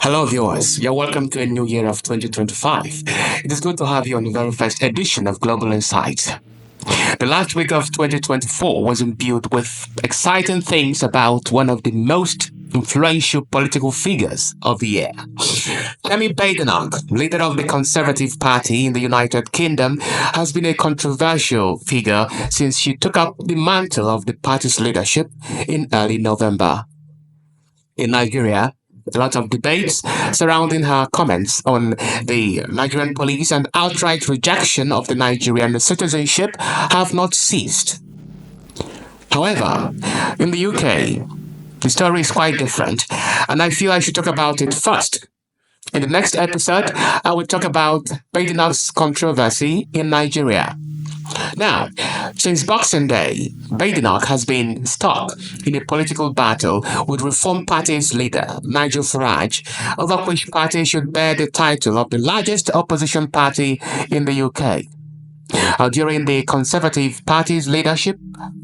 Hello, viewers. You're welcome to a new year of 2025. It is good to have you on the very first edition of Global Insights. The last week of 2024 was imbued with exciting things about one of the most influential political figures of the year. Kemi Badenoch, leader of the Conservative Party in the United Kingdom, has been a controversial figure since she took up the mantle of the party's leadership in early November. In Nigeria, a lot of debates surrounding her comments on the Nigerian police and outright rejection of the Nigerian citizenship have not ceased. However, in the UK, the story is quite different, and I feel I should talk about it first. In the next episode, I will talk about Badenoch's controversy in Nigeria. Now, since Boxing Day, Badenoch has been stuck in a political battle with Reform Party's leader, Nigel Farage, over which party should bear the title of the largest opposition party in the UK. During the Conservative Party's leadership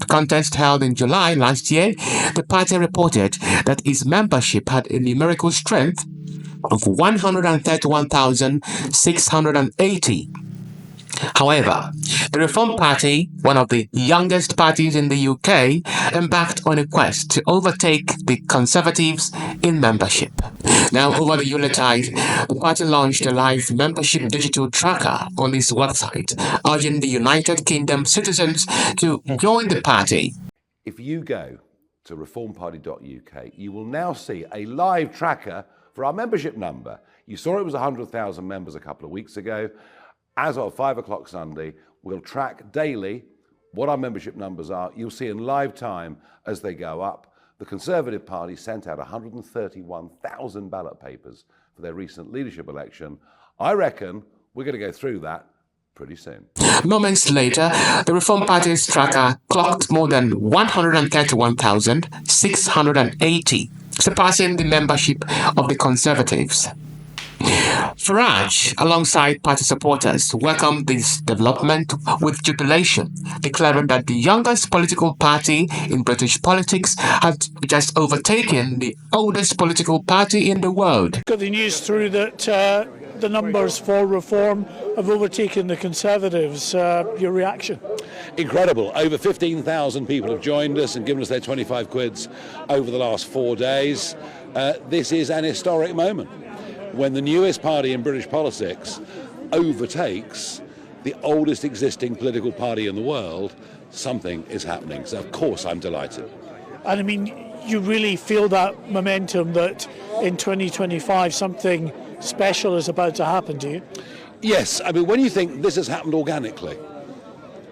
contest held in July last year, the party reported that its membership had a numerical strength of 131,680. However, the Reform Party, one of the youngest parties in the UK, embarked on a quest to overtake the Conservatives in membership. Now, over the Yuletide, the party launched a live membership digital tracker on its website, urging the United Kingdom citizens to join the party. If you go to reformparty.uk, you will now see a live tracker for our membership number. You saw it was 100,000 members a couple of weeks ago. As of 5 o'clock Sunday, we'll track daily what our membership numbers are. You'll see in live time as they go up. The Conservative Party sent out 131,000 ballot papers for their recent leadership election. I reckon we're going to go through that pretty soon. Moments later, the Reform Party's tracker clocked more than 131,680, surpassing the membership of the Conservatives. Farage, alongside party supporters, welcomed this development with jubilation, declaring that the youngest political party in British politics had just overtaken the oldest political party in the world. Got the news through that the numbers for Reform have overtaken the Conservatives. Your reaction? Incredible. Over 15,000 people have joined us and given us their 25 quids over the last 4 days. This is an historic moment, when the newest party in British politics overtakes the oldest existing political party in the world. Something is happening. So, of course, I'm delighted. And I mean, you really feel that momentum that in 2025 something special is about to happen, do you? Yes. I mean, when you think this has happened organically,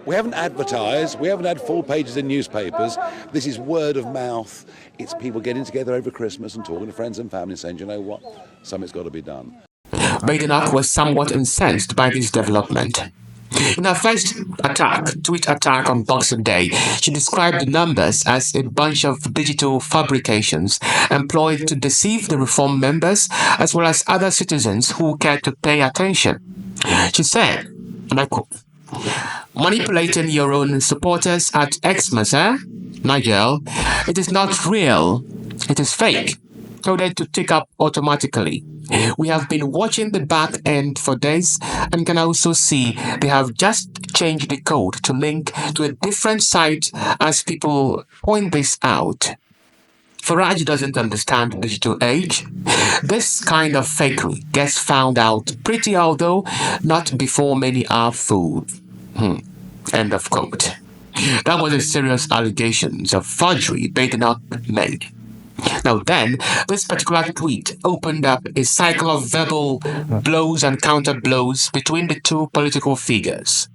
we haven't advertised, we haven't had full pages in newspapers. This is word of mouth. It's people getting together over Christmas and talking to friends and family and saying, you know what, something's got to be done. Badenoch was somewhat incensed by this development. In her first tweet attack on Boxing Day, she described the numbers as a bunch of digital fabrications employed to deceive the Reform members as well as other citizens who care to pay attention. She said, and I quote, "Manipulating your own supporters at Xmas, Nigel? It is not real. It is fake. Coded to tick up automatically. We have been watching the back end for days and can also see they have just changed the code to link to a different site as people point this out. Farage doesn't understand the digital age. This kind of fakery gets found out pretty, although not before many are fooled." End of quote. That was a serious allegations of forgery Badenoch made. Now then, this particular tweet opened up a cycle of verbal blows and counter-blows between the two political figures.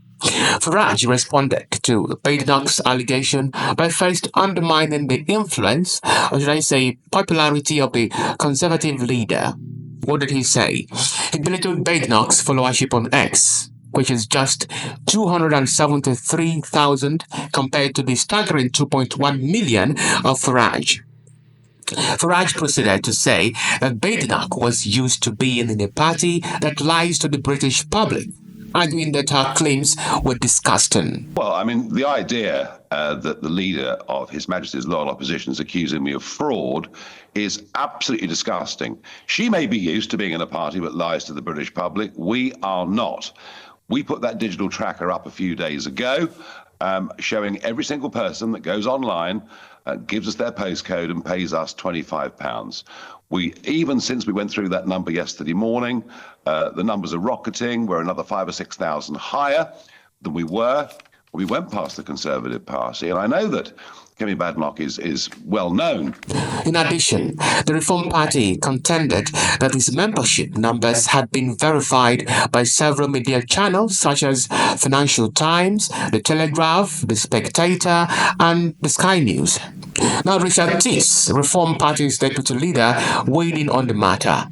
Farage responded to Badenoch's allegation by first undermining the influence, or should I say popularity, of the Conservative leader. What did he say? He belittled Badenoch's followership on X, which is just 273,000 compared to the staggering 2.1 million of Farage. Farage proceeded to say that Badenoch was used to being in a party that lies to the British public, arguing that her claims were disgusting. Well, I mean, the idea that the leader of His Majesty's Loyal Opposition is accusing me of fraud is absolutely disgusting. She may be used to being in a party that lies to the British public. We are not. We put that digital tracker up a few days ago, showing every single person that goes online, gives us their postcode and pays us £25. Even since we went through that number yesterday morning, the numbers are rocketing. We're another 5,000 or 6,000 higher than we were. We went past the Conservative Party, and I know that Kemi Badenoch is well known. In addition, the Reform Party contended that its membership numbers had been verified by several media channels such as Financial Times, The Telegraph, The Spectator, and the Sky News. Now, Richard Tiss, Reform Party's deputy leader, weighed in on the matter.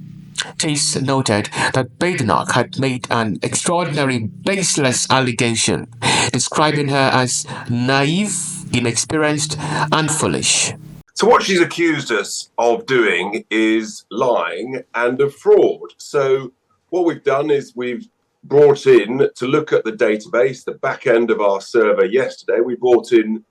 Tiss noted that Badenoch had made an extraordinary baseless allegation, describing her as naive, inexperienced, and foolish. So what she's accused us of doing is lying and of fraud. So what we've done is we've brought in, to look at the database, the back end of our survey yesterday, we brought in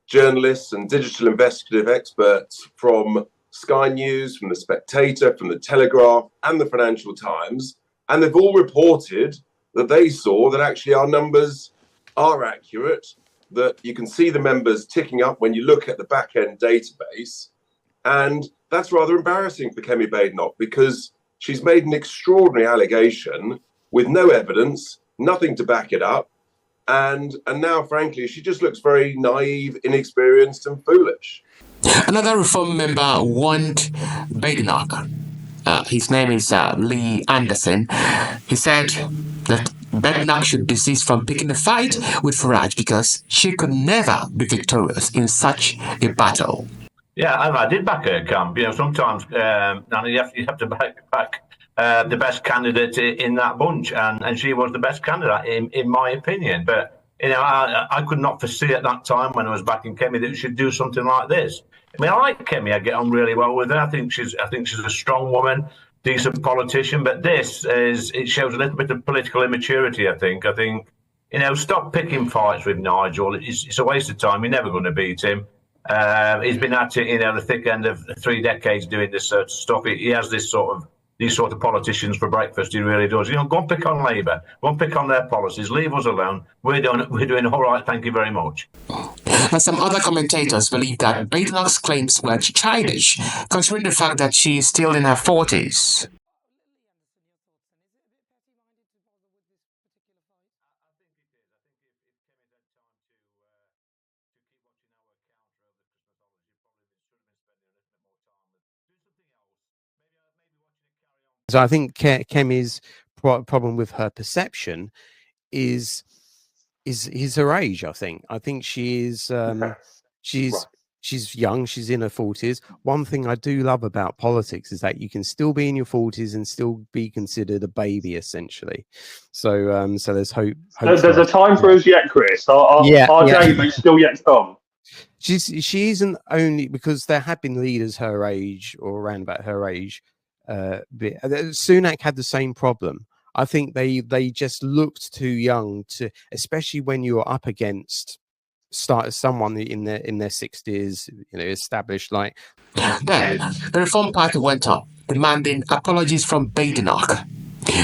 journalists and digital investigative experts from Sky News, from The Spectator, from The Telegraph and the Financial Times, and they've all reported that they saw that actually our numbers are accurate, that you can see the members ticking up when you look at the back-end database. And that's rather embarrassing for Kemi Badenoch, because she's made an extraordinary allegation with no evidence, nothing to back it up. And now, frankly, she just looks very naive, inexperienced and foolish. Another Reform member warned Badenoch. His name is Lee Anderson. He said that Badenoch should desist from picking a fight with Farage because she could never be victorious in such a battle. Yeah, I did back her camp. You know, sometimes you have to back the best candidate in that bunch, and she was the best candidate in my opinion. But you know, I could not foresee at that time when I was backing Kemi that she should do something like this. I mean, I like Kemi. I get on really well with her. I think she's a strong woman, decent politician. But it shows a little bit of political immaturity. I think you know, stop picking fights with Nigel. It's a waste of time. You're never going to beat him. He's been at it, you know, the thick end of 3 decades doing this sort of stuff. He has these sort of politicians for breakfast. He really does. You know, go and pick on Labour. Go and pick on their policies. Leave us alone. We're doing all right. Thank you very much. And some other commentators believe that Badenoch's claims were childish, considering the fact that she is still in her 40s. So I think Kemi's problem with her perception is her age. I think she is she's young. She's in her 40s. One thing I do love about politics is that you can still be in your 40s and still be considered a baby, essentially. So so there's hope. There's a time for us yet, Chris. Our day is still yet to come. She isn't only because there have been leaders her age or around about her age. Sunak had the same problem. I think they just looked too young to, especially when you're up against someone in their 60s, you know, established like. Then the Reform Party went on, demanding apologies from Badenoch.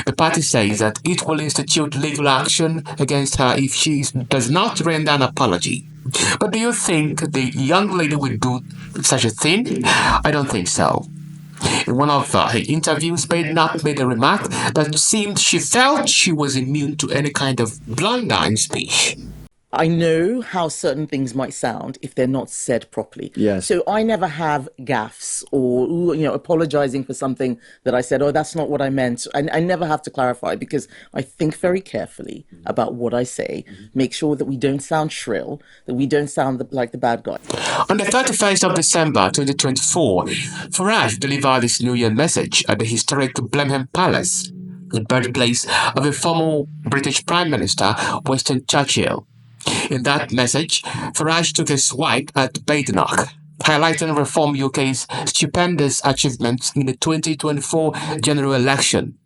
The party says that it will institute legal action against her if she does not render an apology. But do you think the young lady will do such a thing? I don't think so. In one of her interviews, Badenoch made a remark that seemed she felt she was immune to any kind of blunder in speech. I know how certain things might sound if they're not said properly. Yes. So I never have gaffes or, you know, apologizing for something that I said, oh, that's not what I meant. I never have to clarify because I think very carefully about what I say, make sure that we don't sound shrill, that we don't sound like the bad guy. On the 31st of December 2024, Farage delivered his New Year message at the historic Blenheim Palace, the birthplace of a former British Prime Minister, Winston Churchill. In that message, Farage took a swipe at Badenoch, highlighting Reform UK's stupendous achievements in the 2024 general election.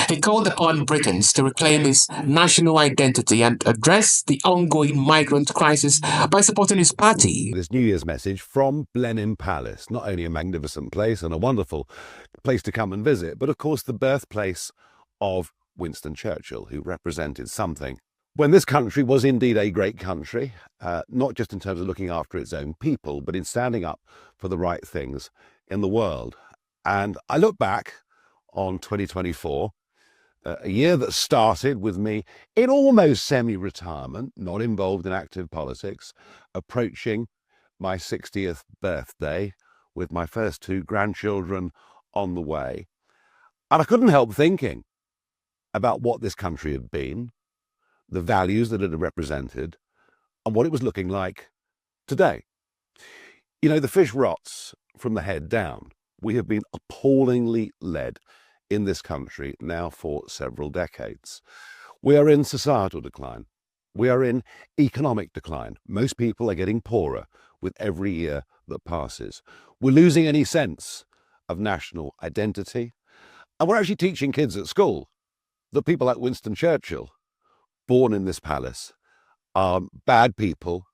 He called upon Britons to reclaim his national identity and address the ongoing migrant crisis by supporting his party. This New Year's message from Blenheim Palace, not only a magnificent place and a wonderful place to come and visit, but of course the birthplace of Winston Churchill, who represented something when this country was indeed a great country, not just in terms of looking after its own people, but in standing up for the right things in the world. And I look back on 2024, a year that started with me in almost semi-retirement, not involved in active politics, approaching my 60th birthday with my first 2 grandchildren on the way. And I couldn't help thinking about what this country had been, the values that it had represented, and what it was looking like today. You know, the fish rots from the head down. We have been appallingly led in this country now for several decades. We are in societal decline. We are in economic decline. Most people are getting poorer with every year that passes. We're losing any sense of national identity. And we're actually teaching kids at school that people like Winston Churchill, born in this palace, are bad people,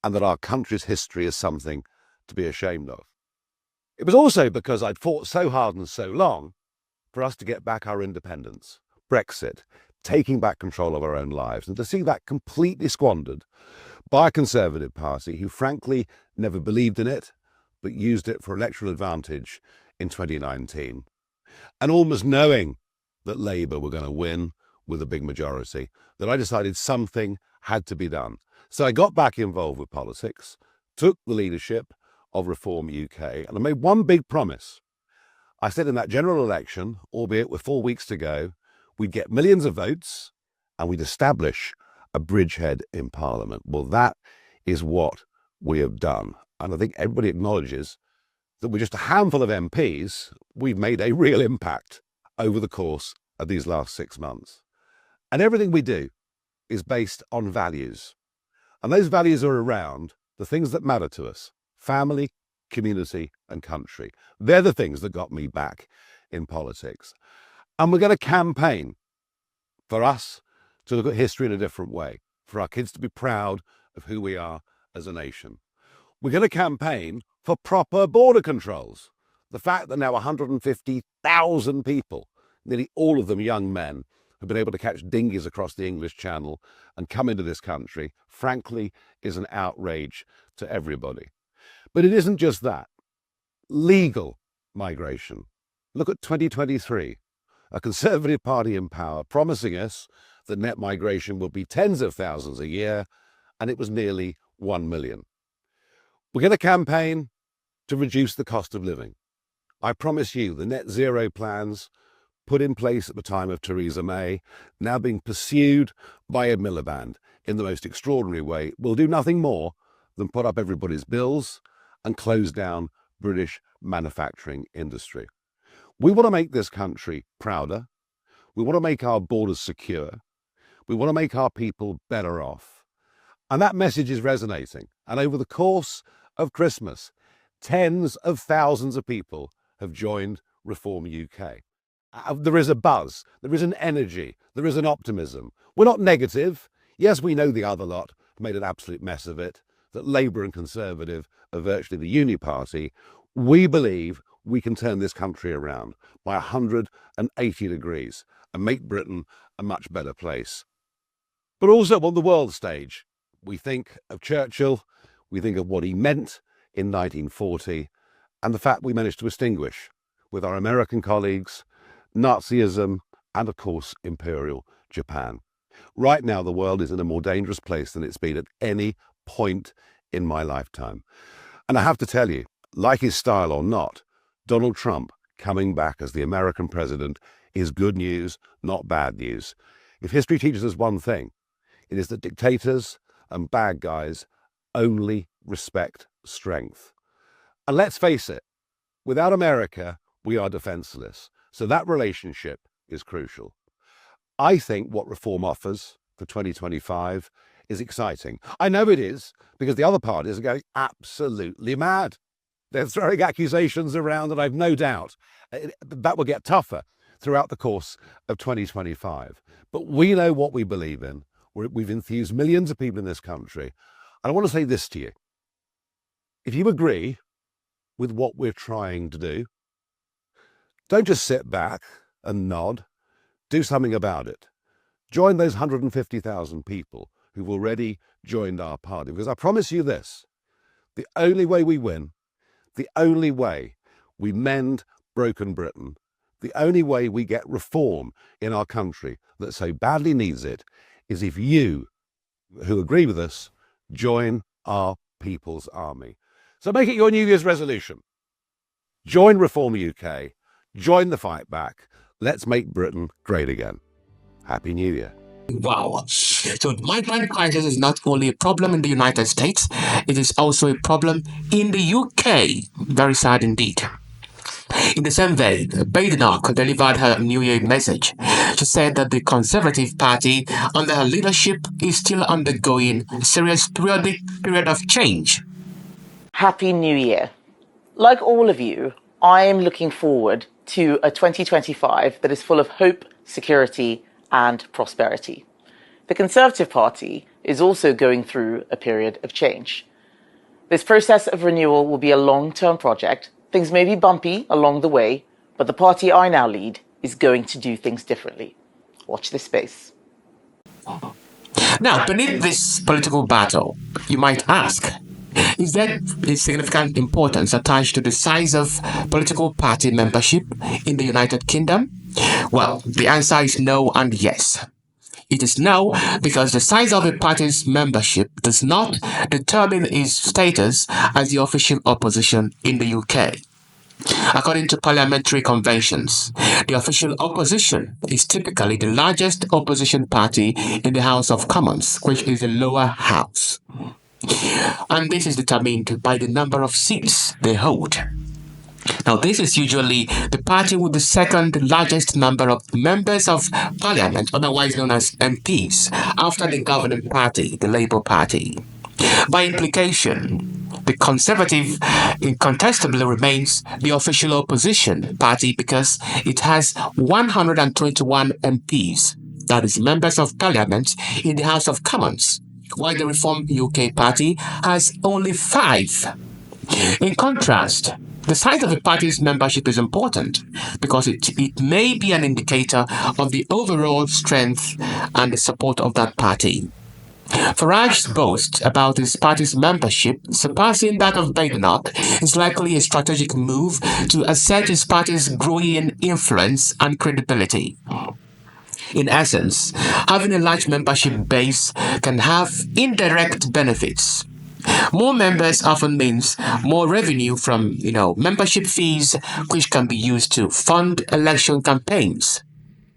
and that our country's history is something to be ashamed of. It was also because I'd fought so hard and so long for us to get back our independence, Brexit, taking back control of our own lives, and to see that completely squandered by a Conservative Party who frankly never believed in it, but used it for electoral advantage in 2019. And almost knowing that Labour were going to win with a big majority, that I decided something had to be done. So I got back involved with politics, took the leadership of Reform UK, and I made one big promise. I said in that general election, albeit with 4 weeks to go, we'd get millions of votes and we'd establish a bridgehead in Parliament. Well, that is what we have done. And I think everybody acknowledges that with just a handful of MPs, we've made a real impact over the course of these last 6 months. And everything we do is based on values. And those values are around the things that matter to us: family, community, and country. They're the things that got me back in politics. And we're going to campaign for us to look at history in a different way, for our kids to be proud of who we are as a nation. We're going to campaign for proper border controls. The fact that now 150,000 people, nearly all of them young men, have been able to catch dinghies across the English Channel and come into this country, frankly, is an outrage to everybody. But it isn't just that. Legal migration. Look at 2023, a Conservative Party in power promising us that net migration will be tens of thousands a year, and it was nearly 1 million. We're going to campaign to reduce the cost of living. I promise you the net zero plans put in place at the time of Theresa May, now being pursued by Ed Miliband in the most extraordinary way, will do nothing more than put up everybody's bills and close down British manufacturing industry. We want to make this country prouder. We want to make our borders secure. We want to make our people better off. And that message is resonating. And over the course of Christmas, tens of thousands of people have joined Reform UK. There is a buzz, there is an energy, there is an optimism. We're not negative. Yes, we know the other lot made an absolute mess of it, that Labour and Conservative are virtually the uni party. We believe we can turn this country around by 180 degrees and make Britain a much better place. But also on the world stage, we think of Churchill, we think of what he meant in 1940, and the fact we managed to extinguish with our American colleagues Nazism and, of course, Imperial Japan. Right now, the world is in a more dangerous place than it's been at any point in my lifetime. And I have to tell you, like his style or not, Donald Trump coming back as the American president is good news, not bad news. If history teaches us one thing, it is that dictators and bad guys only respect strength. And let's face it, without America, we are defenseless. So that relationship is crucial. I think what Reform offers for 2025 is exciting. I know it is, because the other parties are going absolutely mad. They're throwing accusations around, and I've no doubt that will get tougher. throughout the course of 2025. But we know what we believe in. We've enthused millions of people in this country. And I want to say this to you. If you agree with what we're trying to do, don't just sit back and nod. Do something about it. Join those 150,000 people who've already joined our party. Because I promise you this, the only way we win, the only way we mend broken Britain, the only way we get reform in our country that so badly needs it, is if you, who agree with us, join our People's Army. So make it your New Year's resolution. Join Reform UK. Join the fight back. Let's make Britain great again. Happy New Year. Wow. So the migrant crisis is not only a problem in the United States, it is also a problem in the UK. Very sad indeed. In the same vein, Badenoch delivered her New Year message. She said that the Conservative Party, under her leadership, is still undergoing a serious period of change. Happy New Year. Like all of you, I am looking forward to a 2025 that is full of hope, security, and prosperity. The Conservative Party is also going through a period of change. This process of renewal will be a long-term project. Things may be bumpy along the way, but the party I now lead is going to do things differently. Watch this space. Now, beneath this political battle, you might ask, is there a significant importance attached to the size of political party membership in the United Kingdom? Well, the answer is no and yes. It is no because the size of a party's membership does not determine its status as the official opposition in the UK. According to parliamentary conventions, the official opposition is typically the largest opposition party in the House of Commons, which is the lower house. And this is determined by the number of seats they hold. Now, this is usually the party with the second largest number of members of parliament, otherwise known as MPs, after the governing party, the Labour Party. By implication, the Conservative incontestably remains the official opposition party because it has 121 MPs, that is, members of parliament, in the House of Commons, while the Reform UK party has only 5. In contrast, the size of a party's membership is important because it may be an indicator of the overall strength and the support of that party. Farage's boast about his party's membership surpassing that of Badenoch is likely a strategic move to assert his party's growing influence and credibility. In essence, having a large membership base can have indirect benefits. More members often means more revenue from, membership fees, which can be used to fund election campaigns.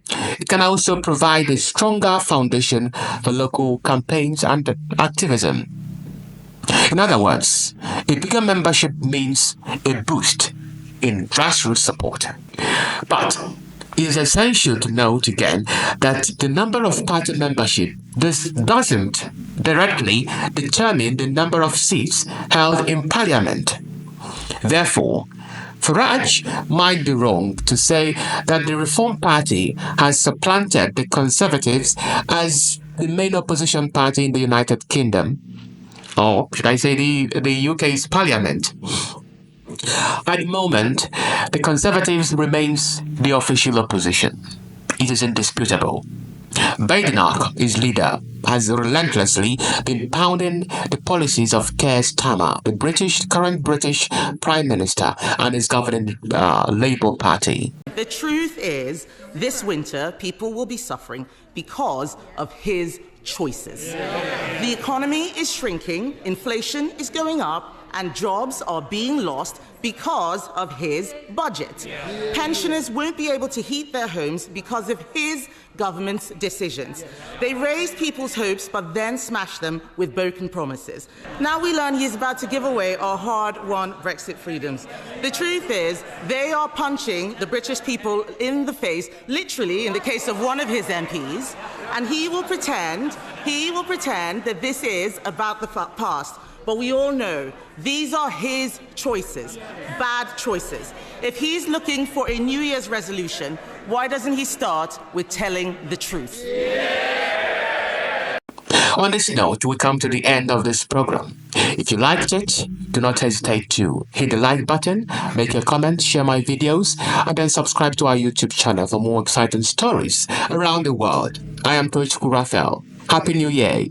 It can also provide a stronger foundation for local campaigns and activism. In other words, a bigger membership means a boost in grassroots support. But it is essential to note again that the number of party membership doesn't directly determine the number of seats held in Parliament. Therefore, Farage might be wrong to say that the Reform Party has supplanted the Conservatives as the main opposition party in the United Kingdom, or should I say the UK's Parliament. At the moment, the Conservatives remains the official opposition. It is indisputable. Badenoch, his leader, has relentlessly been pounding the policies of Keir Starmer, the current British Prime Minister, and his governing Labour Party. The truth is, this winter, people will be suffering because of his choices. The economy is shrinking, inflation is going up, and jobs are being lost because of his budget. Pensioners won't be able to heat their homes because of his government's decisions. They raise people's hopes but then smash them with broken promises. Now we learn he is about to give away our hard-won Brexit freedoms. The truth is, they are punching the British people in the face, literally in the case of one of his MPs, and he will pretend that this is about the past. But we all know these are his choices, bad choices. If he's looking for a New Year's resolution, why doesn't he start with telling the truth? On this note, we come to the end of this program. If you liked it, do not hesitate to hit the like button, make a comment, share my videos, and then subscribe to our YouTube channel for more exciting stories around the world. I am Coach Raphael. Happy New Year!